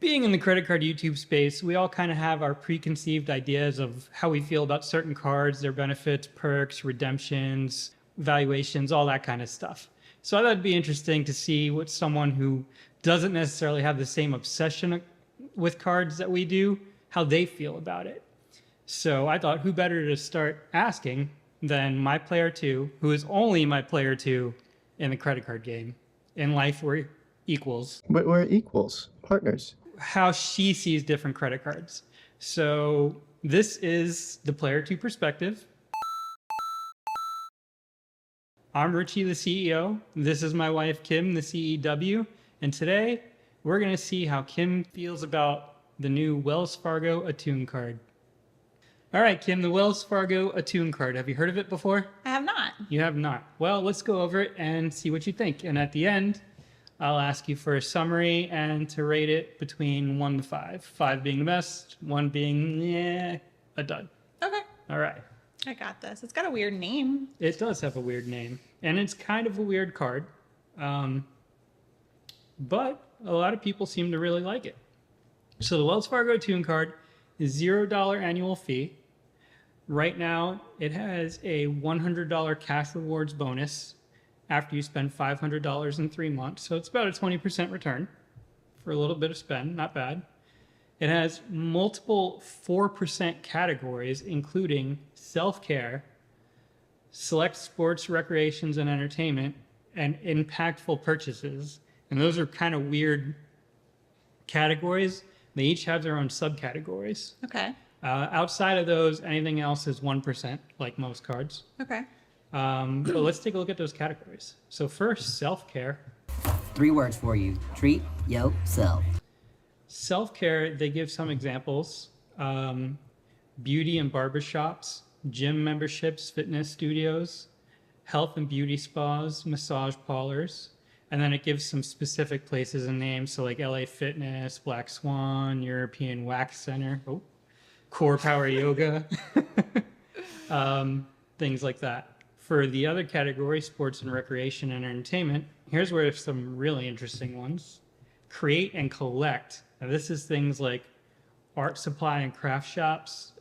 Being in the credit card YouTube space, we all kind of have our preconceived ideas of how we feel about certain cards, their benefits, perks, redemptions, valuations, all that kind of stuff. So I thought it'd be interesting to see what someone who doesn't necessarily have the same obsession with cards that we do, how they feel about it. So I thought, who better to start asking than my player two, who is only my player two in the credit card game. In life, we're equals. But we're equals, partners. How she sees different credit cards. So this is the player two perspective. I'm Richie, the CEO. This is my wife, Kim, the CEW. And today we're going to see how Kim feels about the new Wells Fargo Attune card. All right, Kim, the Wells Fargo Attune card. Have you heard of it before? I have not. You have not. Well, let's go over it and see what you think. And at the end, I'll ask you for a summary and to rate it between 1 to 5. 5 being the best, 1 being, a dud. Okay. All right. I got this. It's got a weird name. It does have a weird name. And it's kind of a weird card. But a lot of people seem to really like it. So the Wells Fargo Attune card is $0 annual fee. Right now, it has a $100 cash rewards bonus after you spend $500 in 3 months. So it's about a 20% return for a little bit of spend, not bad. It has multiple 4% categories, including self-care, select sports, recreations, and entertainment, and impactful purchases. And those are kind of weird categories. They each have their own subcategories. Okay. Outside of those, anything else is 1%, like most cards. Okay. But let's take a look at those categories. So first, self-care. 3 words for you. Treat yourself. Self-care, they give some examples. Beauty and barbershops, gym memberships, fitness studios, health and beauty spas, massage parlors. And then it gives some specific places and names. So like LA Fitness, Black Swan, European Wax Center, Core Power Yoga, things like that. For the other category, sports and recreation and entertainment, here's where there's some really interesting ones. Create and collect. Now this is things like art supply and craft shops,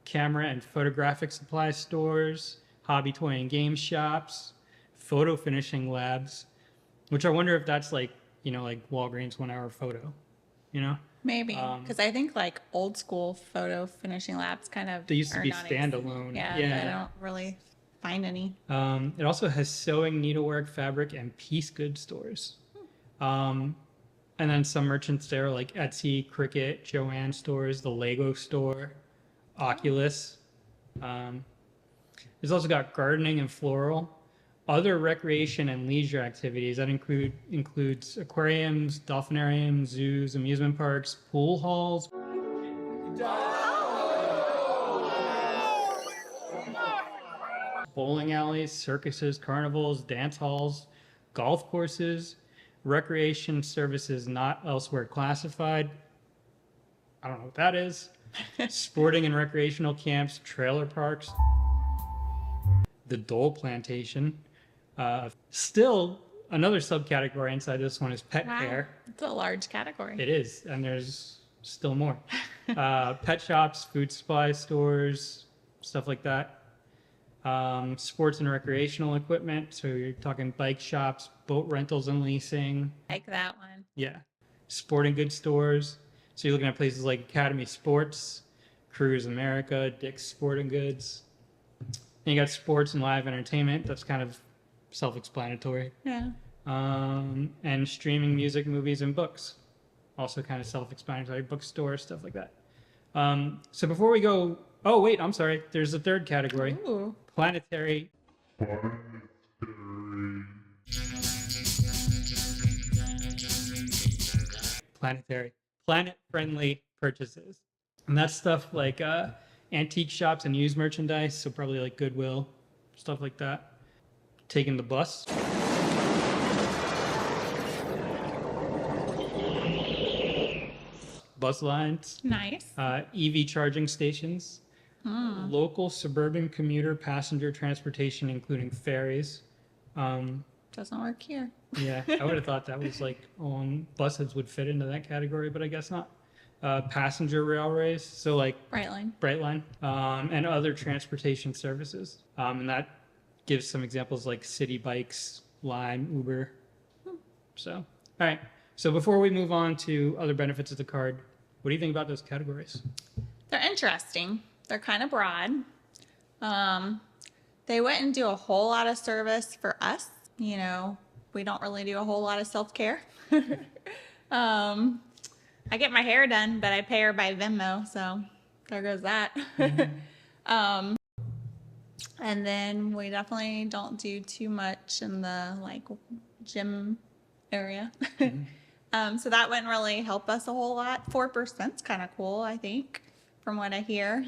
camera and photographic supply stores, hobby toy and game shops, photo finishing labs, which I wonder if that's like, like Walgreens 1 hour photo, Maybe. Because I think like old school photo finishing labs kind of They used to be not standalone. Yeah, I don't really find any. It also has sewing, needlework, fabric, and piece goods stores. And then some merchants there like Etsy, Cricut, Joann stores, the Lego store, Oculus. It's also got gardening and floral. Other recreation and leisure activities that includes aquariums, dolphinariums, zoos, amusement parks, pool halls, bowling alleys, circuses, carnivals, dance halls, golf courses, recreation services not elsewhere classified. I don't know what that is. Sporting and recreational camps, trailer parks, the Dole Plantation. Still, another subcategory inside this one is pet care. It's a large category. It is, and there's still more. Pet shops, food supply stores, stuff like that. Sports and recreational equipment. So you're talking bike shops, boat rentals and leasing. Like that one. Yeah. Sporting goods stores. So you're looking at places like Academy Sports, Cruise America, Dick's Sporting Goods. And you got sports and live entertainment. That's kind of self-explanatory. Yeah. And streaming music, movies, and books. Also kind of self-explanatory. Bookstore, stuff like that. So before we go... Oh, wait, I'm sorry. There's a third category. Ooh. Planetary. Planet-friendly purchases. And that's stuff like antique shops and used merchandise. So probably like Goodwill, stuff like that. Taking the bus. Bus lines. Nice. EV charging stations. Local suburban commuter passenger transportation, including ferries. Doesn't work here. Yeah, I would have thought that was like on buses would fit into that category, but I guess not. Passenger railways, so like Brightline, and other transportation services. And that gives some examples like City Bikes, Lime, Uber. So, all right. So before we move on to other benefits of the card, what do you think about those categories? They're interesting. They're kind of broad. They wouldn't do a whole lot of service for us. You know, we don't really do a whole lot of self-care. I get my hair done, but I pay her by Venmo, so there goes that. And then we definitely don't do too much in the like gym area. So that wouldn't really help us a whole lot. 4%'s kind of cool, I think, from what I hear.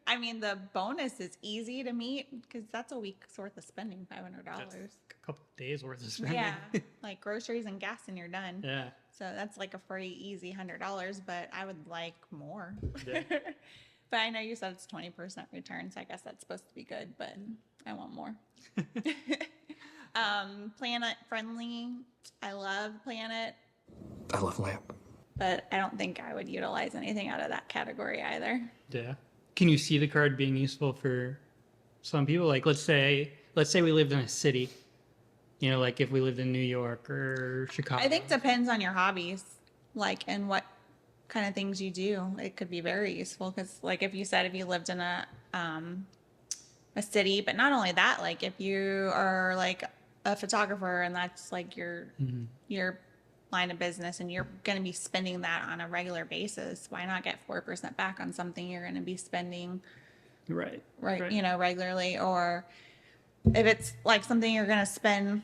I mean, the bonus is easy to meet because that's a week's worth of spending, $500. That's a couple days worth of spending. Yeah, like groceries and gas, and you're done. Yeah. So that's like a pretty easy $100, but I would like more. Yeah. But I know you said it's 20% return, so I guess that's supposed to be good, but I want more. Planet friendly. I love Planet. I love lamp. But I don't think I would utilize anything out of that category either. Yeah. Can you see the card being useful for some people? Like, let's say we lived in a city, you know, like if we lived in New York or Chicago. I think it depends on your hobbies, like, and what kind of things you do. It could be very useful because, like, if you lived in a city, but not only that, like if you are like a photographer and that's like your line of business and you're going to be spending that on a regular basis, why not get 4% back on something you're going to be spending right, you know, regularly? Or if it's like something you're going to spend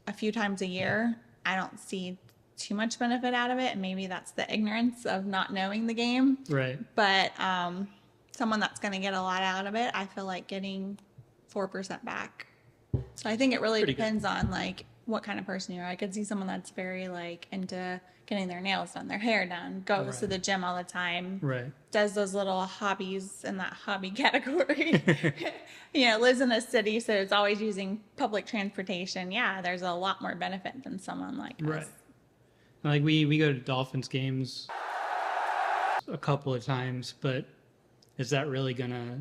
a few times a year, I don't see too much benefit out of it, and maybe that's the ignorance of not knowing the game, right? But someone that's going to get a lot out of it, I feel like getting 4% back. So I think it really depends on like what kind of person you are. I could see someone that's very like into getting their nails done, their hair done, goes to the gym all the time, does those little hobbies in that hobby category, you know, lives in a city, so it's always using public transportation. Yeah, there's a lot more benefit than someone like us. Like we go to Dolphins games a couple of times, but is that really gonna,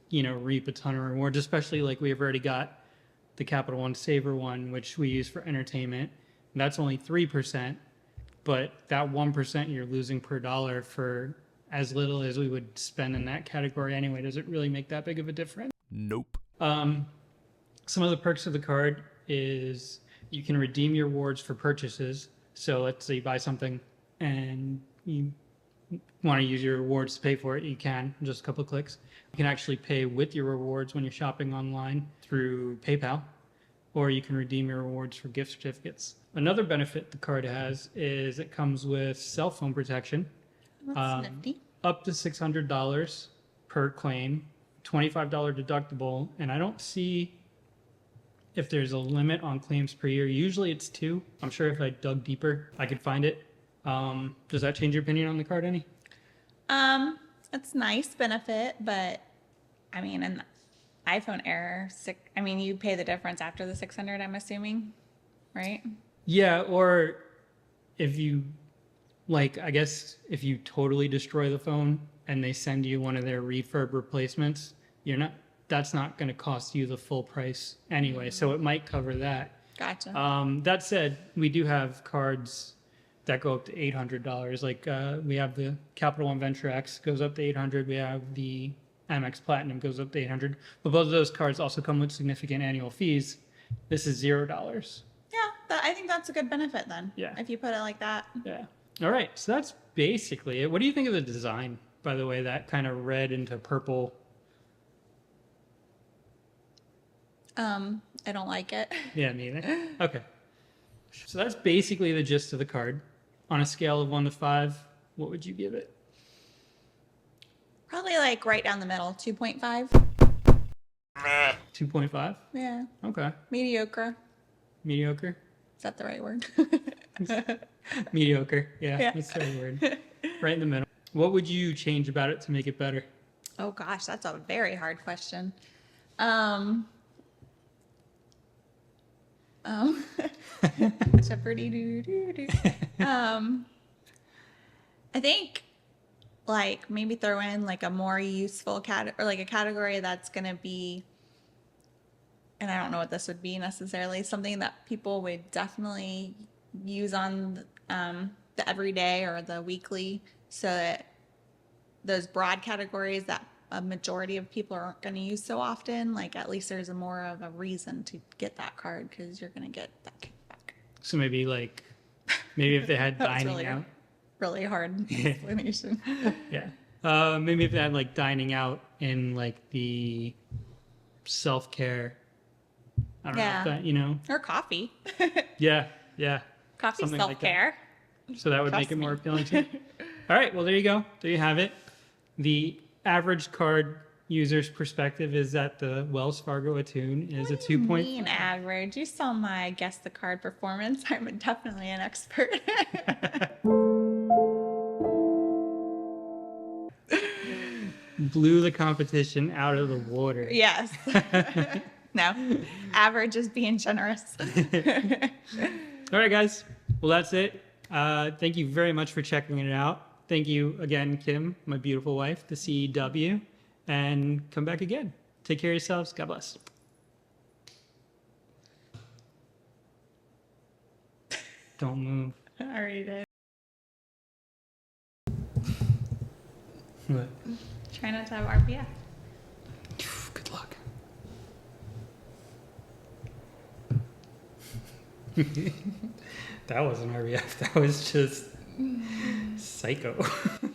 you know, reap a ton of rewards? Especially like we've already got the Capital One Saver one, which we use for entertainment. And that's only 3%, but that 1% you're losing per dollar for as little as we would spend in that category anyway. Does it really make that big of a difference? Nope. Some of the perks of the card is you can redeem your rewards for purchases. So let's say you buy something and you want to use your rewards to pay for it, you can, in just a couple of clicks. You can actually pay with your rewards when you're shopping online through PayPal, or you can redeem your rewards for gift certificates. Another benefit the card has is it comes with cell phone protection. That's nifty. Up to $600 per claim, $25 deductible, and I don't see if there's a limit on claims per year. Usually it's 2. I'm sure if I dug deeper, I could find it. Does that change your opinion on the card any? It's nice benefit, but I mean, an iPhone Air, I mean, you pay the difference after the 600, I'm assuming, right? Yeah, or if you, like, I guess if you totally destroy the phone and they send you one of their refurb replacements, that's not going to cost you the full price anyway, so it might cover that. Gotcha. That said, we do have cards that go up to $800. Like we have the Capital One Venture X goes up to $800. We have the Amex Platinum goes up to $800. But both of those cards also come with significant annual fees. This is $0. Yeah, I think that's a good benefit then. Yeah. If you put it like that. Yeah. All right. So that's basically it. What do you think of the design, by the way, that kind of red into purple? I don't like it. Yeah, me either. Okay. So that's basically the gist of the card. On a scale of 1 to 5, what would you give it? Probably like right down the middle, 2.5. 2.5? Yeah. Okay. Mediocre. Mediocre? Is that the right word? Mediocre. Yeah, that's the right word. Right in the middle. What would you change about it to make it better? Oh gosh, that's a very hard question. Jeopardy doo doo doo. I think like maybe throw in like a more useful or like a category that's gonna be, and I don't know what this would be necessarily, something that people would definitely use on the everyday or the weekly, so that those broad categories that a majority of people aren't going to use so often, like at least there's a more of a reason to get that card because you're going to get that kickback. So maybe if they had That was dining out. really hard explanation. Yeah. Maybe if they had like dining out in like the self-care. I don't know if that, you know. Or coffee. Yeah. Coffee Something like that. self-care. So that would make it more appealing too. All right. Well, there you go. There you have it. The average card user's perspective is that the Wells Fargo Attune is a 2 point. Mean average. You saw my guess the card performance. I'm definitely an expert. Blew the competition out of the water. Yes. No. Average is being generous. All right, guys. Well, that's it. Thank you very much for checking it out. Thank you again, Kim, my beautiful wife, the CEW, and come back again. Take care of yourselves. God bless. Don't move. I already did. What? Try not to have RPF. Good luck. That wasn't RBF. That was just psycho.